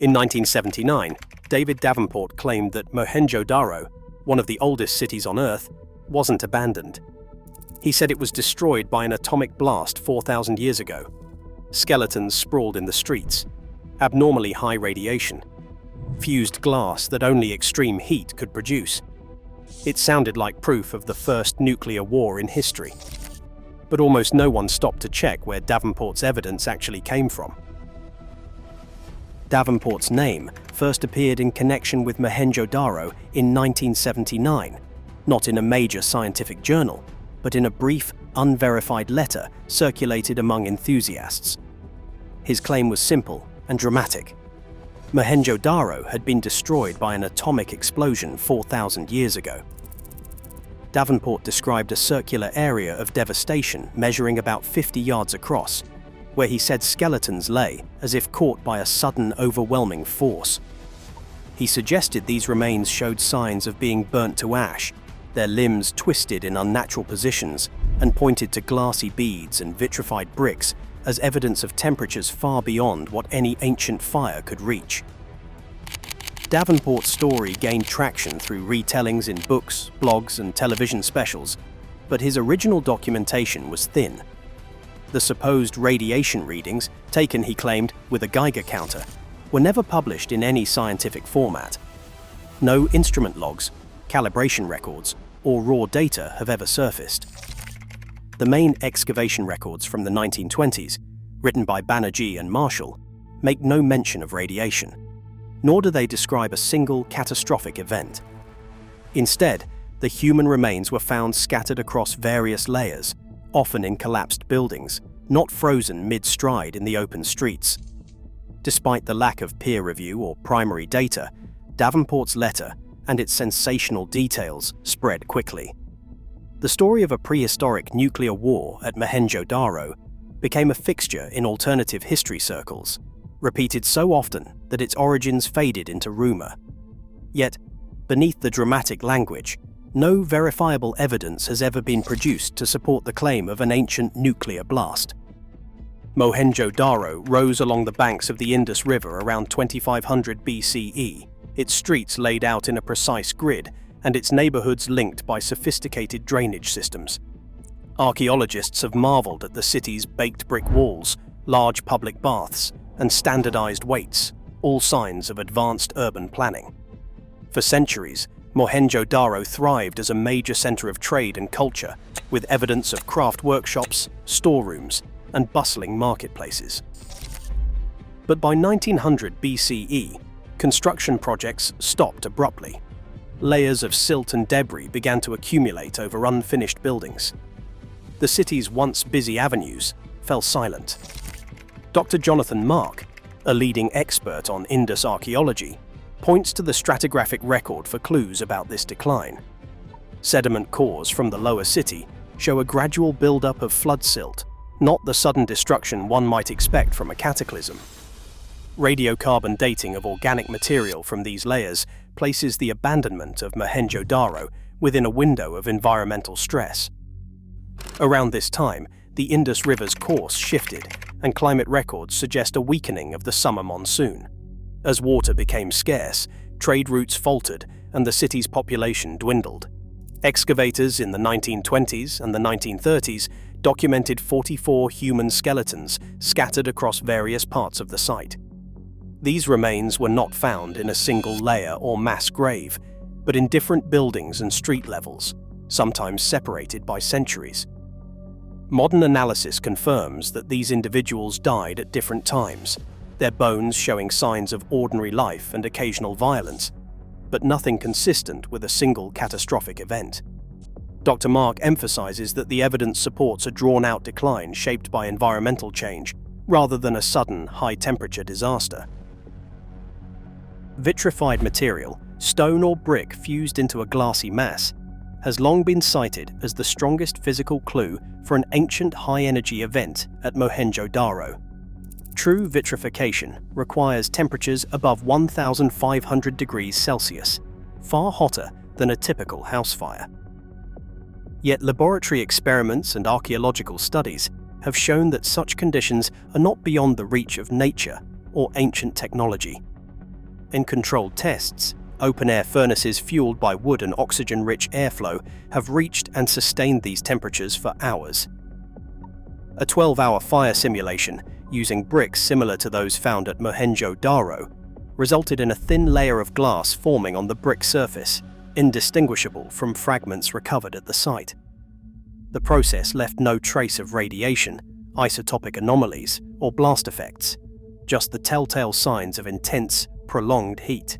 In 1979, David Davenport claimed that Mohenjo-Daro, one of the oldest cities on Earth, wasn't abandoned. He said it was destroyed by an atomic blast 4,000 years ago. Skeletons sprawled in the streets, abnormally high radiation, fused glass that only extreme heat could produce. It sounded like proof of the first nuclear war in history. But almost no one stopped to check where Davenport's evidence actually came from. Davenport's name first appeared in connection with Mohenjo-Daro in 1979, not in a major scientific journal, but in a brief, unverified letter circulated among enthusiasts. His claim was simple and dramatic. Mohenjo-Daro had been destroyed by an atomic explosion 4,000 years ago. Davenport described a circular area of devastation measuring about 50 yards across, where he said skeletons lay as if caught by a sudden, overwhelming force. He suggested these remains showed signs of being burnt to ash, their limbs twisted in unnatural positions, and pointed to glassy beads and vitrified bricks as evidence of temperatures far beyond what any ancient fire could reach. Davenport's story gained traction through retellings in books, blogs, and television specials, but his original documentation was thin. The supposed radiation readings, taken, he claimed, with a Geiger counter, were never published in any scientific format. No instrument logs, calibration records, or raw data have ever surfaced. The main excavation records from the 1920s, written by Banerjee and Marshall, make no mention of radiation, nor do they describe a single catastrophic event. Instead, the human remains were found scattered across various layers, often in collapsed buildings, not frozen mid-stride in the open streets. Despite the lack of peer review or primary data, Davenport's letter and its sensational details spread quickly. The story of a prehistoric nuclear war at Mohenjo-Daro became a fixture in alternative history circles, repeated so often that its origins faded into rumor. Yet, beneath the dramatic language, no verifiable evidence has ever been produced to support the claim of an ancient nuclear blast. Mohenjo-Daro rose along the banks of the Indus River around 2500 BCE, its streets laid out in a precise grid, and its neighborhoods linked by sophisticated drainage systems. Archaeologists have marveled at the city's baked brick walls, large public baths, and standardized weights, all signs of advanced urban planning. For centuries, Mohenjo-Daro thrived as a major center of trade and culture, with evidence of craft workshops, storerooms, and bustling marketplaces. But by 1900 BCE, construction projects stopped abruptly. Layers of silt and debris began to accumulate over unfinished buildings. The city's once busy avenues fell silent. Dr. Jonathan Mark, a leading expert on Indus archaeology, points to the stratigraphic record for clues about this decline. Sediment cores from the lower city show a gradual buildup of flood silt, not the sudden destruction one might expect from a cataclysm. Radiocarbon dating of organic material from these layers places the abandonment of Mohenjo-Daro within a window of environmental stress. Around this time, the Indus River's course shifted, and climate records suggest a weakening of the summer monsoon. As water became scarce, trade routes faltered and the city's population dwindled. Excavators in the 1920s and the 1930s documented 44 human skeletons scattered across various parts of the site. These remains were not found in a single layer or mass grave, but in different buildings and street levels, sometimes separated by centuries. Modern analysis confirms that these individuals died at different times, their bones showing signs of ordinary life and occasional violence, but nothing consistent with a single catastrophic event. Dr. Mark emphasizes that the evidence supports a drawn-out decline shaped by environmental change, rather than a sudden, high-temperature disaster. Vitrified material, stone or brick fused into a glassy mass, has long been cited as the strongest physical clue for an ancient high-energy event at Mohenjo-Daro. True vitrification requires temperatures above 1,500 degrees Celsius, far hotter than a typical house fire. Yet laboratory experiments and archaeological studies have shown that such conditions are not beyond the reach of nature or ancient technology. In controlled tests, open-air furnaces fueled by wood and oxygen-rich airflow have reached and sustained these temperatures for hours. A 12-hour fire simulation, using bricks similar to those found at Mohenjo-Daro, resulted in a thin layer of glass forming on the brick surface, indistinguishable from fragments recovered at the site. The process left no trace of radiation, isotopic anomalies, or blast effects, just the telltale signs of intense, prolonged heat.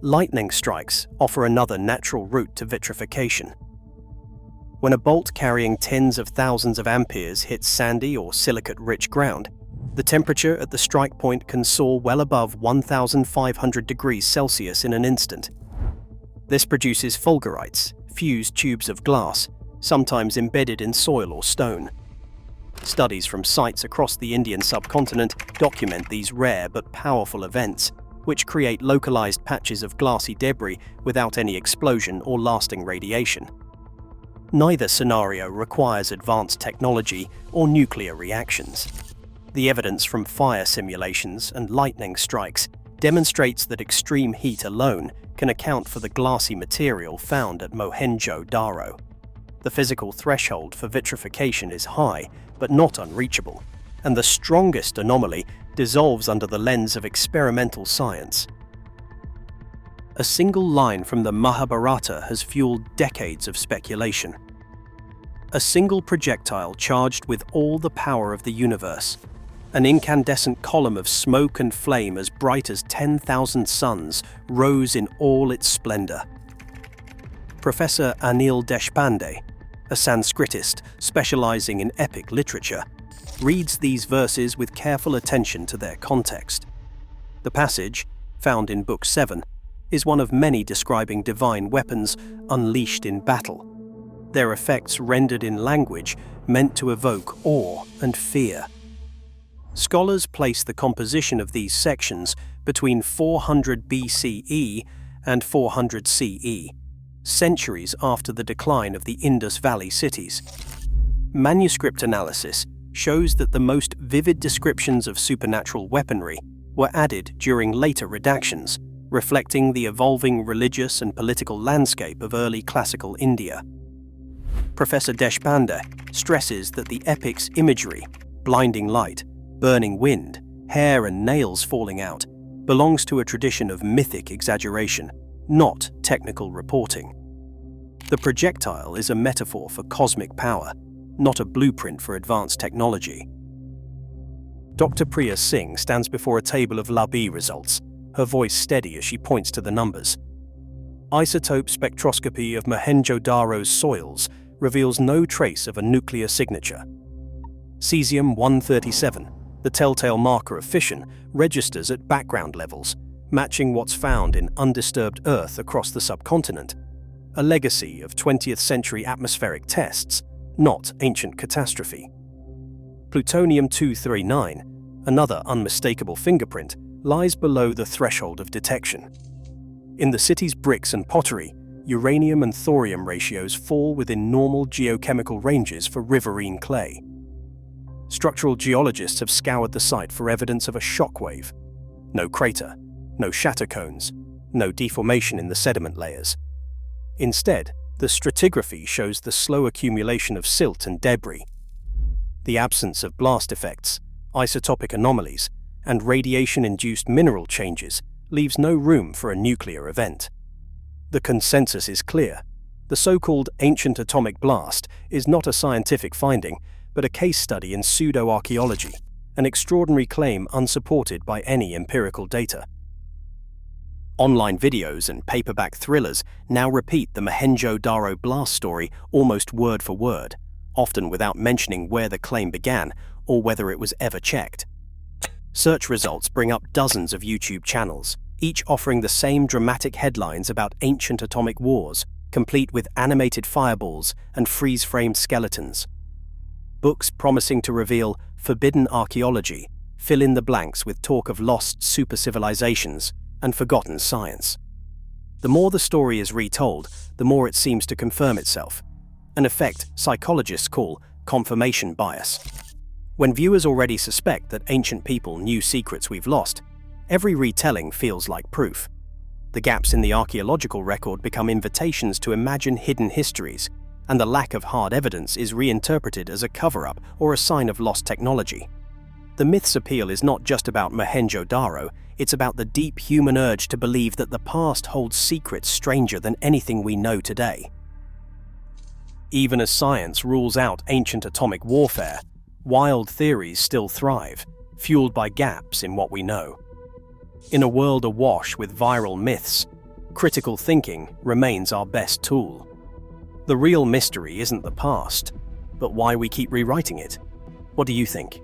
Lightning strikes offer another natural route to vitrification. When a bolt carrying tens of thousands of amperes hits sandy or silicate-rich ground, the temperature at the strike point can soar well above 1,500 degrees Celsius in an instant. This produces fulgurites, fused tubes of glass, sometimes embedded in soil or stone. Studies from sites across the Indian subcontinent document these rare but powerful events, which create localized patches of glassy debris without any explosion or lasting radiation. Neither scenario requires advanced technology or nuclear reactions. The evidence from fire simulations and lightning strikes demonstrates that extreme heat alone can account for the glassy material found at Mohenjo-Daro. The physical threshold for vitrification is high, but not unreachable, and the strongest anomaly dissolves under the lens of experimental science. A single line from the Mahabharata has fueled decades of speculation. A single projectile charged with all the power of the universe, an incandescent column of smoke and flame as bright as 10,000 suns, rose in all its splendor. Professor Anil Deshpande, a Sanskritist specializing in epic literature, reads these verses with careful attention to their context. The passage, found in Book 7, is one of many describing divine weapons unleashed in battle, their effects rendered in language meant to evoke awe and fear. Scholars place the composition of these sections between 400 BCE and 400 CE, centuries after the decline of the Indus Valley cities. Manuscript analysis shows that the most vivid descriptions of supernatural weaponry were added during later redactions, reflecting the evolving religious and political landscape of early classical India. Professor Deshpande stresses that the epic's imagery, blinding light, burning wind, hair and nails falling out, belongs to a tradition of mythic exaggeration, not technical reporting. The projectile is a metaphor for cosmic power, not a blueprint for advanced technology. Dr. Priya Singh stands before a table of Lab results, her voice steady as she points to the numbers. Isotope spectroscopy of Mohenjo-Daro's soils reveals no trace of a nuclear signature. Cesium-137, the telltale marker of fission, registers at background levels, matching what's found in undisturbed Earth across the subcontinent, a legacy of 20th century atmospheric tests, not ancient catastrophe. Plutonium-239, another unmistakable fingerprint, lies below the threshold of detection. In the city's bricks and pottery, uranium and thorium ratios fall within normal geochemical ranges for riverine clay. Structural geologists have scoured the site for evidence of a shock wave. No crater, no shatter cones, no deformation in the sediment layers. Instead, the stratigraphy shows the slow accumulation of silt and debris. The absence of blast effects, isotopic anomalies, and radiation-induced mineral changes leaves no room for a nuclear event. The consensus is clear. The so-called ancient atomic blast is not a scientific finding, but a case study in pseudo-archaeology, an extraordinary claim unsupported by any empirical data. Online videos and paperback thrillers now repeat the Mohenjo-Daro blast story almost word for word, often without mentioning where the claim began or whether it was ever checked. Search results bring up dozens of YouTube channels, each offering the same dramatic headlines about ancient atomic wars, complete with animated fireballs and freeze-framed skeletons. Books promising to reveal forbidden archaeology fill in the blanks with talk of lost super-civilizations and forgotten science. The more the story is retold, the more it seems to confirm itself, an effect psychologists call confirmation bias. When viewers already suspect that ancient people knew secrets we've lost, every retelling feels like proof. The gaps in the archaeological record become invitations to imagine hidden histories, and the lack of hard evidence is reinterpreted as a cover-up or a sign of lost technology. The myth's appeal is not just about Mohenjo-Daro, it's about the deep human urge to believe that the past holds secrets stranger than anything we know today. Even as science rules out ancient atomic warfare, wild theories still thrive, fueled by gaps in what we know. In a world awash with viral myths, critical thinking remains our best tool. The real mystery isn't the past, but why we keep rewriting it. What do you think?